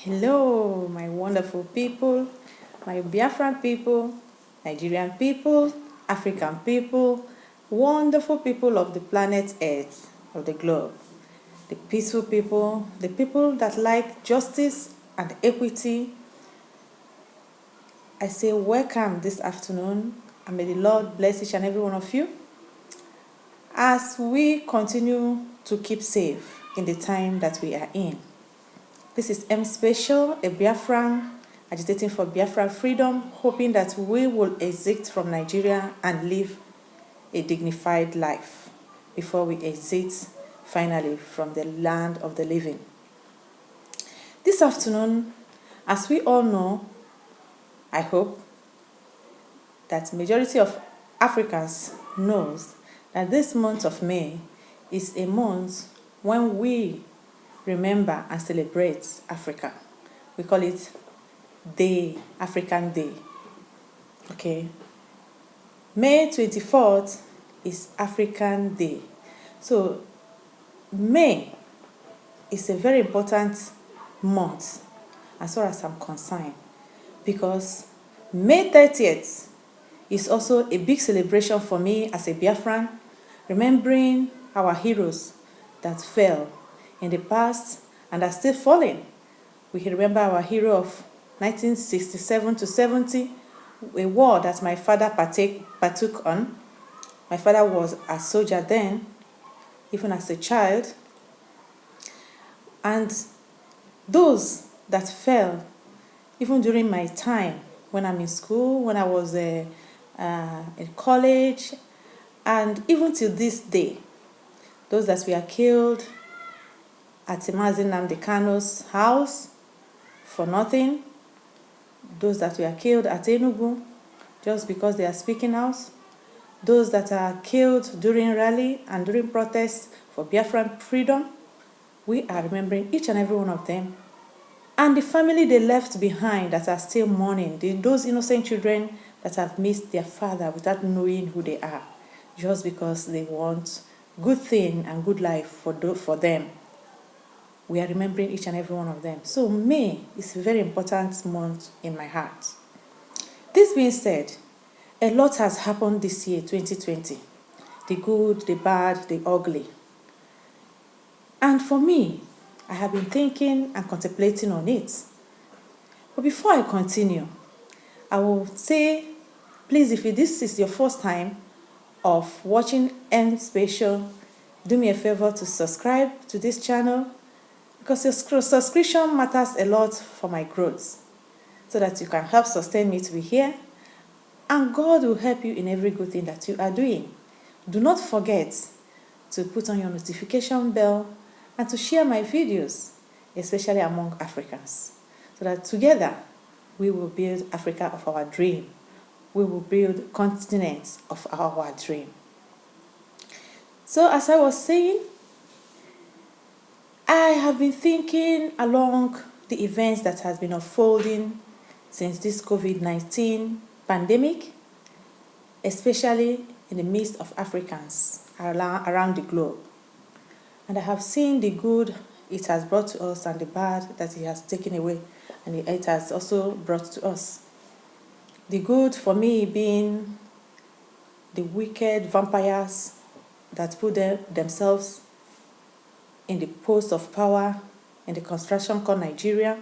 Hello, my wonderful people, my Biafran people, Nigerian people, African people, wonderful people of the planet Earth, of the globe, the peaceful people, the people that like justice and equity. I say welcome this afternoon, and may the Lord bless each and every one of you as we continue to keep safe in the time that we are in. This is M Special, a Biafran agitating for Biafran freedom, hoping that we will exit from Nigeria and live a dignified life before we exit finally from the land of the living. This afternoon, as we all know, I hope that majority of Africans knows that this month of May is a month when we remember and celebrate Africa. We call it African Day. Okay. May 24th is African Day. So May is a very important month as far as I'm concerned, because May 30th is also a big celebration for me as a Biafran, remembering our heroes that fell in the past and are still falling. We remember our hero of 1967 to 70, a war that my father partook on. My father was a soldier then, even as a child. And those that fell, even during my time, when I'm in school, when I was in college, and even till this day, those that were killed at Mazi Nnamdi Kanu's house for nothing, those that were killed at Enugu just because they are speaking out, those that are killed during rally and during protests for Biafran freedom, we are remembering each and every one of them. And the family they left behind that are still mourning, those innocent children that have missed their father without knowing who they are, just because they want good thing and good life for them. We are remembering each and every one of them. So May is a very important month in my heart. This being said, a lot has happened this year, 2020. The good, the bad, the ugly. And for me, I have been thinking and contemplating on it. But before I continue, I will say, please, if this is your first time of watching M Special, do me a favor to subscribe to this channel, because your subscription matters a lot for my growth, so that you can help sustain me to be here, and God will help you in every good thing that you are doing. Do not forget to put on your notification bell and to share my videos, especially among Africans, so that together we will build Africa of our dream. We will build continents of our dream. So as I was saying, I have been thinking along the events that has been unfolding since this COVID-19 pandemic, especially in the midst of Africans around the globe. And I have seen the good it has brought to us and the bad that it has taken away and it has also brought to us. The good for me being the wicked vampires that put themselves in the post of power in the construction called Nigeria,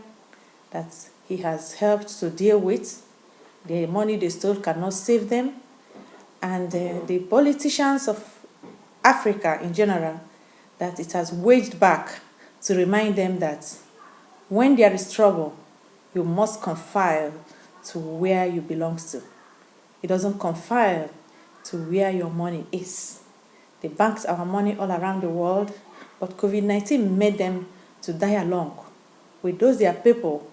that he has helped to deal with. The money they stole cannot save them. And the politicians of Africa in general, that it has waged back to remind them that when there is trouble, you must confide to where you belong to. It doesn't confide to where your money is. They banked our money all around the world, but COVID-19 made them to die along with those their people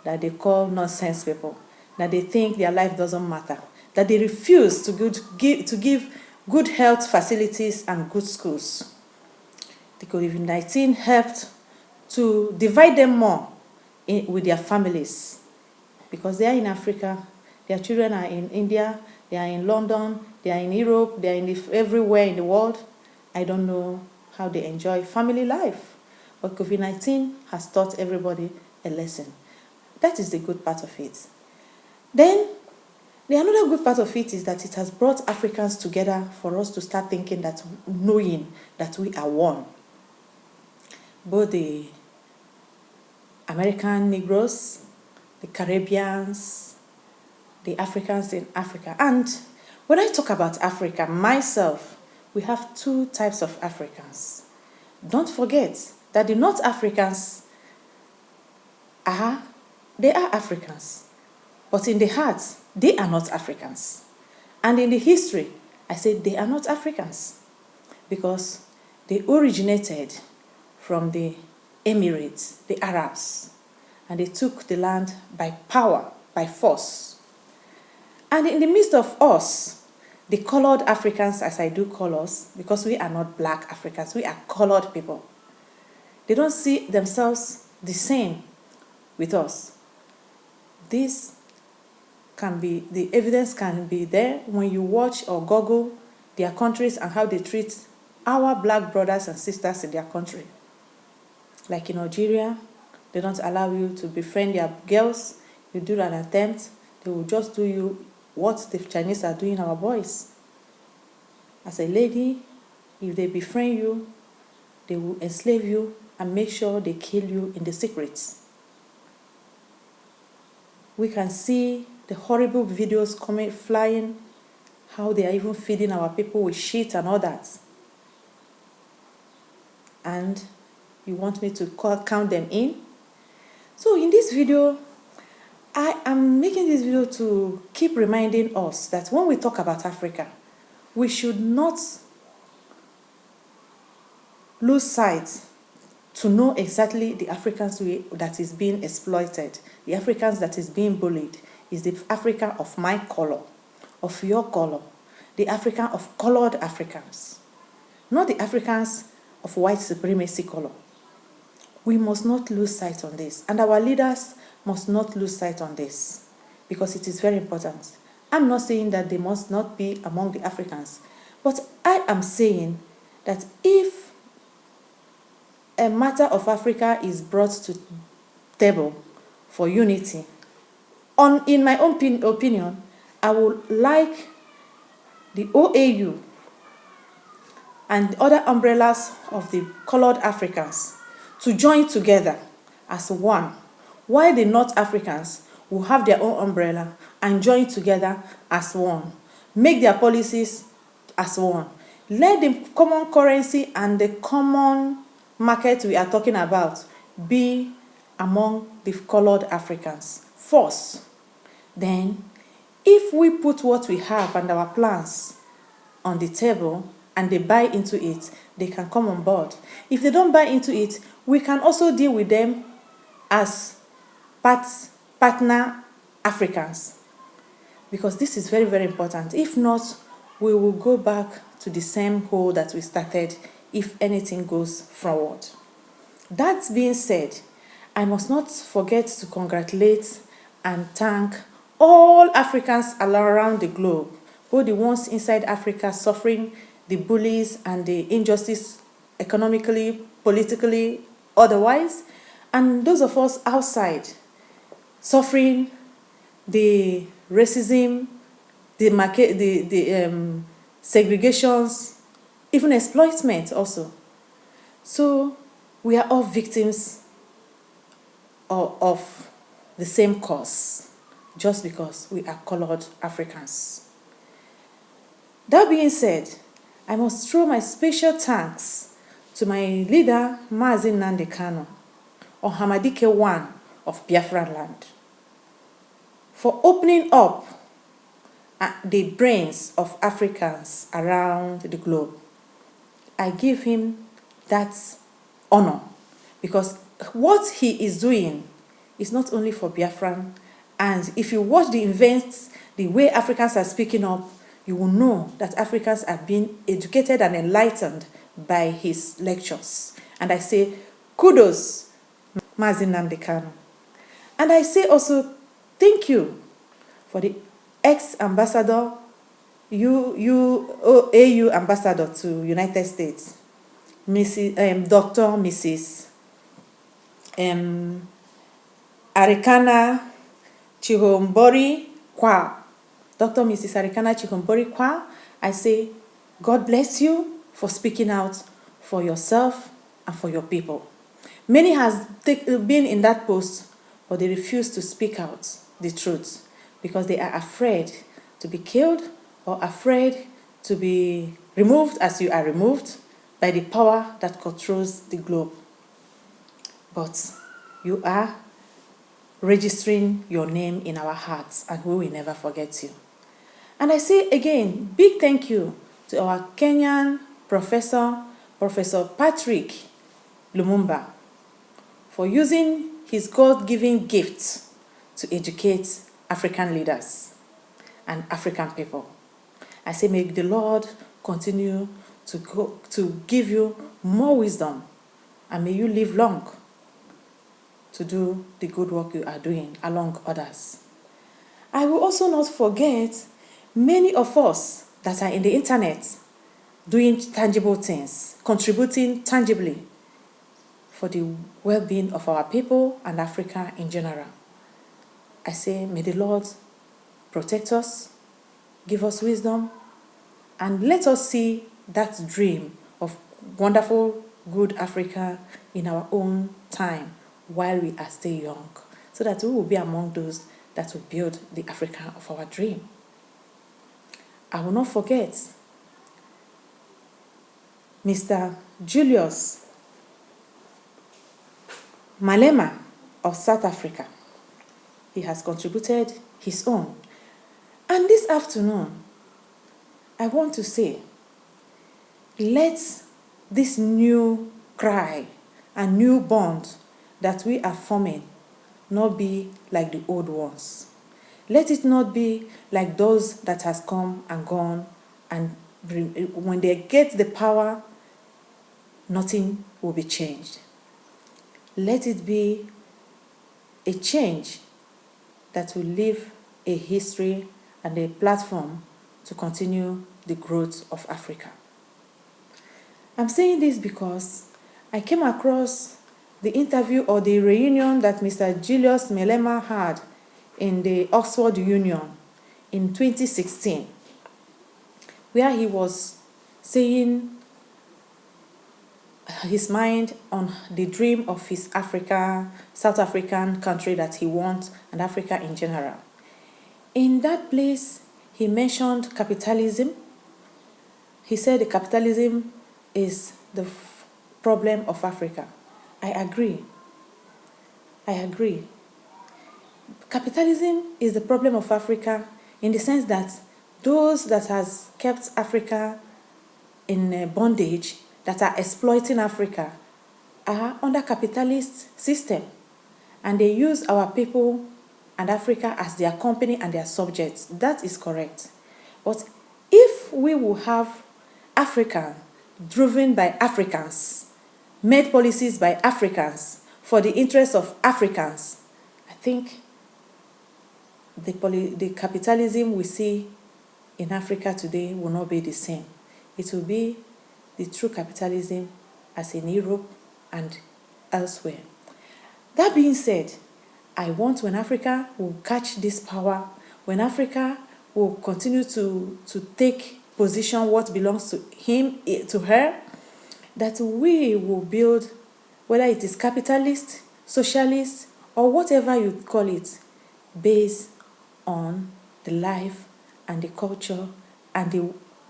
that they call nonsense people, that they think their life doesn't matter, that they refuse to give good health facilities and good schools. The COVID-19 helped to divide them more with their families, because they are in Africa, their children are in India, they are in London, they are in Europe, they are everywhere in the world. I don't know how they enjoy family life. But COVID-19 has taught everybody a lesson. That is the good part of it. Then, the another good part of it is that it has brought Africans together for us to start thinking that, knowing that we are one. Both the American Negroes, the Caribbeans, the Africans in Africa. And when I talk about Africa, myself, we have two types of Africans. Don't forget that the North Africans they are Africans, but in the heart, they are not Africans. And in the history, I say they are not Africans because they originated from the Emirates, the Arabs, and they took the land by power, by force. And in the midst of us, the colored Africans, as I do call us, because we are not black Africans, we are colored people. They don't see themselves the same with us. This can be, the evidence can be there when you watch or Google their countries and how they treat our black brothers and sisters in their country. Like in Nigeria, they don't allow you to befriend their girls. You do an attempt, they will just do you what the Chinese are doing our boys. As a lady, if they befriend you, they will enslave you and make sure they kill you in the secrets. We can see the horrible videos flying, how they are even feeding our people with shit and all that. And you want me to count them in? So in this video, I am making this video to keep reminding us that when we talk about Africa, we should not lose sight to know exactly the Africans that is being exploited, the Africans that is being bullied, is the Africa of my color, of your color, the Africa of colored Africans, not the Africans of white supremacy color. We must not lose sight on this, and our leaders must not lose sight on this, because it is very important. I'm not saying that they must not be among the Africans, but I am saying that if a matter of Africa is brought to table for unity, in my own opinion, I would like the OAU and the other umbrellas of the colored Africans to join together as one, while the North Africans will have their own umbrella and join together as one. Make their policies as one. Let the common currency and the common market we are talking about be among the colored Africans first. Then, if we put what we have and our plans on the table and they buy into it, they can come on board. If they don't buy into it, we can also deal with them as partner Africans, because this is very, very important. If not, we will go back to the same hole that we started if anything goes forward. That being said, I must not forget to congratulate and thank all Africans all around the globe, both the ones inside Africa suffering the bullies and the injustice economically, politically, otherwise, and those of us outside suffering the racism, the segregations, even exploitment also. So we are all victims of the same cause, just because we are colored Africans. That being said, I must throw my special thanks to my leader, Mazi Nnamdi Kanu, or Hamadike I of Biafran land, for opening up the brains of Africans around the globe. I give him that honor, because what he is doing is not only for Biafran. And if you watch the events, the way Africans are speaking up, you will know that Africans are being educated and enlightened by his lectures. And I say, kudos, Mazi Nnamdi Kanu. And I say also, thank you for the ex-ambassador, AU ambassador to United States, Dr. Mrs. Arikana Chihombori Kwa. Dr. Mrs. Arikana Chihombori Kwa, I say, God bless you for speaking out for yourself and for your people. Many has been in that post, but they refuse to speak out the truth because they are afraid to be killed or afraid to be removed as you are removed by the power that controls the globe. But you are registering your name in our hearts, and we will never forget you. And I say again, big thank you to our Kenyan professor, Professor Patrick Lumumba, for using his God-given gift to educate African leaders and African people. I say, may the Lord continue to give you more wisdom, and may you live long to do the good work you are doing along others. I will also not forget many of us that are in the internet doing tangible things, contributing tangibly for the well-being of our people and Africa in general. I say, may the Lord protect us, give us wisdom, and let us see that dream of wonderful, good Africa in our own time while we are still young, so that we will be among those that will build the Africa of our dream. I will not forget Mr. Julius Malema of South Africa. He has contributed his own. And this afternoon, I want to say, let this new cry and new bond that we are forming not be like the old ones. Let it not be like those that has come and gone, and when they get the power, nothing will be changed. Let it be a change that will leave a history and a platform to continue the growth of Africa. I'm saying this because I came across the interview or the reunion that Mr. Julius Malema had in the Oxford Union in 2016, where he was saying his mind on the dream of his South African country that he wants, and Africa in general. In that place, he mentioned capitalism. He said the capitalism is the problem of Africa. I agree. Capitalism is the problem of Africa in the sense that those that has kept Africa in bondage, that are exploiting Africa, are under capitalist system, and they use our people and Africa as their company and their subjects. That is correct. But if we will have Africa driven by Africans, made policies by Africans for the interests of Africans, I think the capitalism we see in Africa today will not be the same. It will be the true capitalism as in Europe and elsewhere. That being said, I want, when Africa will catch this power, when Africa will continue to take position what belongs to him, to her, that we will build, whether it is capitalist, socialist, or whatever you call it, based on the life and the culture and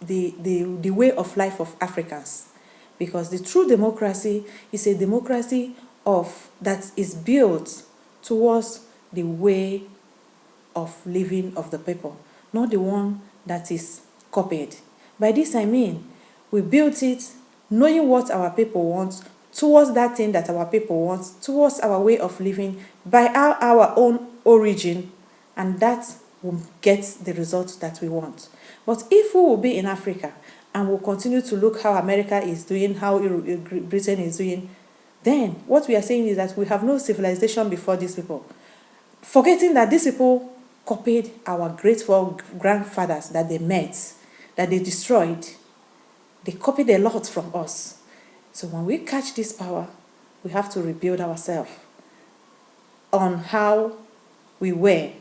the way of life of Africans. Because the true democracy is a democracy that is built towards the way of living of the people, not the one that is copied. By this I mean, we built it knowing what our people want, towards that thing that our people want, towards our way of living, by our own origin, and that will get the result that we want. But if we will be in Africa and will continue to look how America is doing, how Britain is doing, then what we are saying is that we have no civilization before these people. Forgetting that these people copied our great grandfathers that they met, that they destroyed. They copied a lot from us. So when we catch this power, we have to rebuild ourselves. on how we were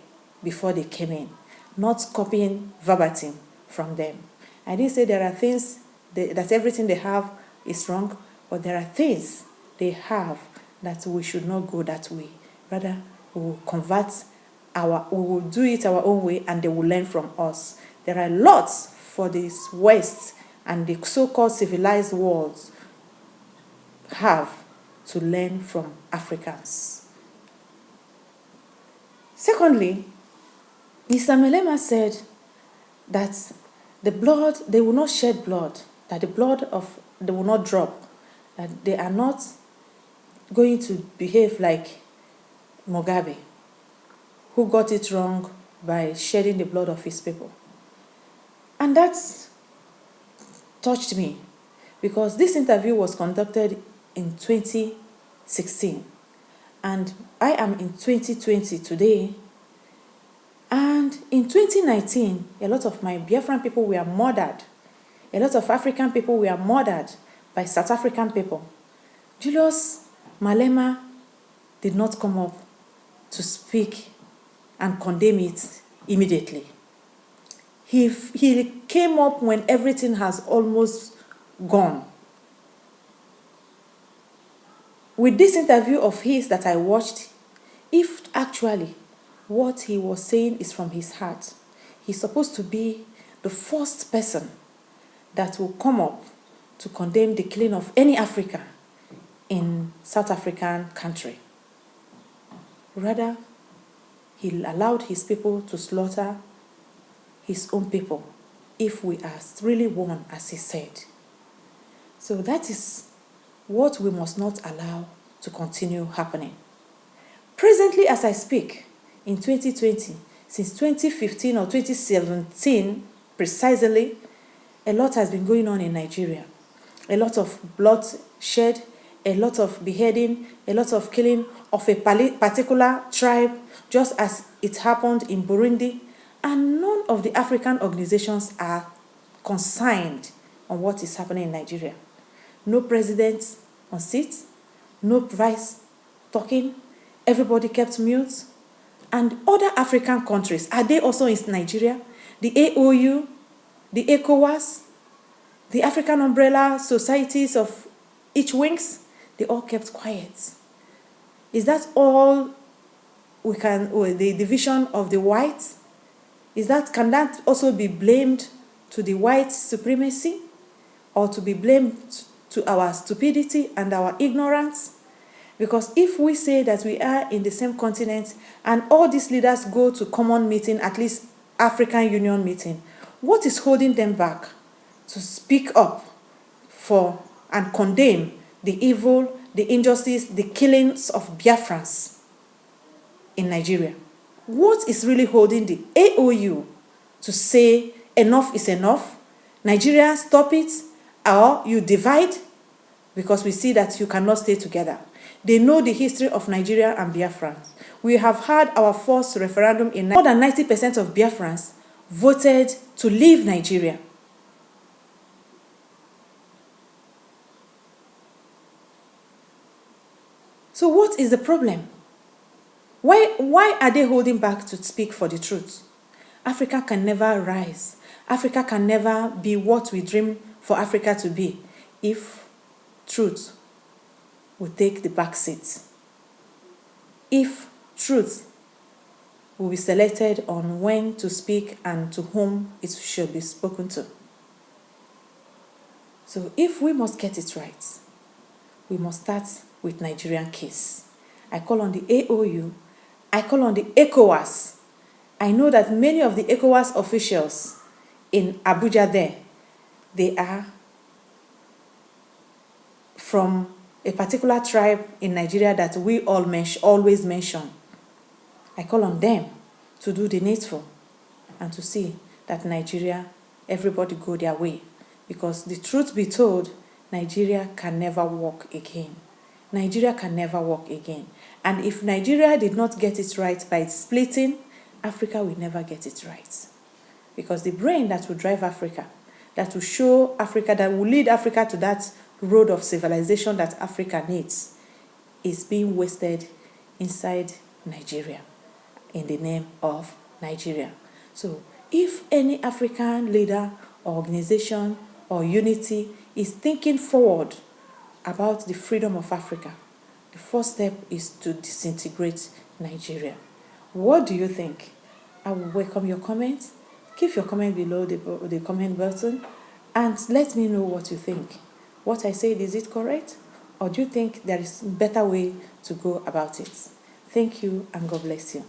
before they came in, not copying verbatim from them. I didn't say there are things that everything they have is wrong, but there are things they have that we should not go that way. Rather, we will we will do it our own way, and they will learn from us. There are lots for this West and the so-called civilized world have to learn from Africans. Secondly, Mr. Malema said that they will not shed blood, that they will not drop, that they are not going to behave like Mugabe, who got it wrong by shedding the blood of his people. And that touched me, because this interview was conducted in 2016, and I am in 2020 today. And in 2019, a lot of my Biafran people were murdered. A lot of African people were murdered by South African people. Julius Malema did not come up to speak and condemn it immediately. He came up when everything has almost gone. With this interview of his that I watched, if actually what he was saying is from his heart, he's supposed to be the first person that will come up to condemn the killing of any African in South African country. Rather, he allowed his people to slaughter his own people if we are really one, as he said. So that is what we must not allow to continue happening. Presently, as I speak, in 2020, since 2015 or 2017 precisely, a lot has been going on in Nigeria. A lot of bloodshed, a lot of beheading, a lot of killing of a particular tribe, just as it happened in Burundi. And none of the African organizations are consigned on what is happening in Nigeria. No president on seat, no vice talking, everybody kept mute. And other African countries, are they also in Nigeria? The AOU, the ECOWAS, the African umbrella societies of each wings, they all kept quiet. Is that all we can, or the division of the whites? Can that also be blamed to the white supremacy, or to be blamed to our stupidity and our ignorance? Because if we say that we are in the same continent and all these leaders go to common meeting, at least African Union meeting, what is holding them back to speak up for and condemn the evil, the injustice, the killings of Biafrans in Nigeria? What is really holding the AOU to say enough is enough? Nigeria, stop it, or you divide, because we see that you cannot stay together. They know the history of Nigeria and Biafra. We have had our first referendum in more than 90% of Biafrans voted to leave Nigeria. So what is the problem? Why are they holding back to speak for the truth? Africa can never rise. Africa can never be what we dream for Africa to be if truth will take the back seat. If truth will be selected on when to speak and to whom it should be spoken to. So if we must get it right, we must start with Nigerian case. I call on the AOU, I call on the ECOWAS. I know that many of the ECOWAS officials in Abuja there, they are from a particular tribe in Nigeria that we always mention. I call on them to do the needful and to see that Nigeria, everybody go their way. Because the truth be told, Nigeria can never walk again. Nigeria can never walk again. And if Nigeria did not get it right by splitting, Africa will never get it right. Because the brain that will drive Africa, that will show Africa, that will lead Africa to that road of civilization that Africa needs, is being wasted inside Nigeria, in the name of Nigeria. So if any African leader or organization or unity is thinking forward about the freedom of Africa, the first step is to disintegrate Nigeria. What do you think? I will welcome your comments. Give your comment below the comment button and let me know what you think. What I said, is it correct? Or do you think there is a better way to go about it? Thank you and God bless you.